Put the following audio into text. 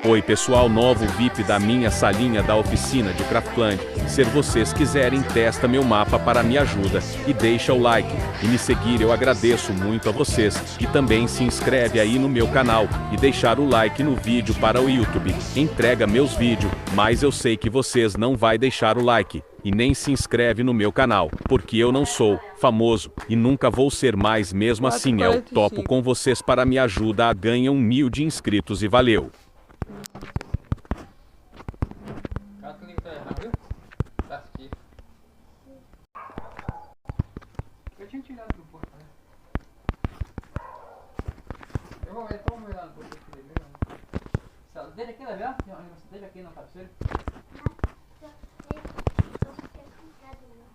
Oi pessoal, novo VIP da minha salinha da oficina de Craftland. Se vocês quiserem, testa meu mapa para me ajuda e deixa o like e me seguir, eu agradeço muito a vocês. E também se inscreve aí no meu canal e deixar o like no vídeo para o YouTube. Entrega meus vídeos, mas eu sei que vocês não vai deixar o like e nem se inscreve no meu canal, porque eu não sou famoso e nunca vou ser mais, mesmo assim eu topo com vocês para me ajuda a ganhar 1.000 de inscritos e valeu. Eu tinha tirado do porto, né? Eu vou ver, vamos ver lá no porto dele mesmo. Deixa aqui, Level? Deixa aqui no cabeceiro. Eu só quero comprar de novo.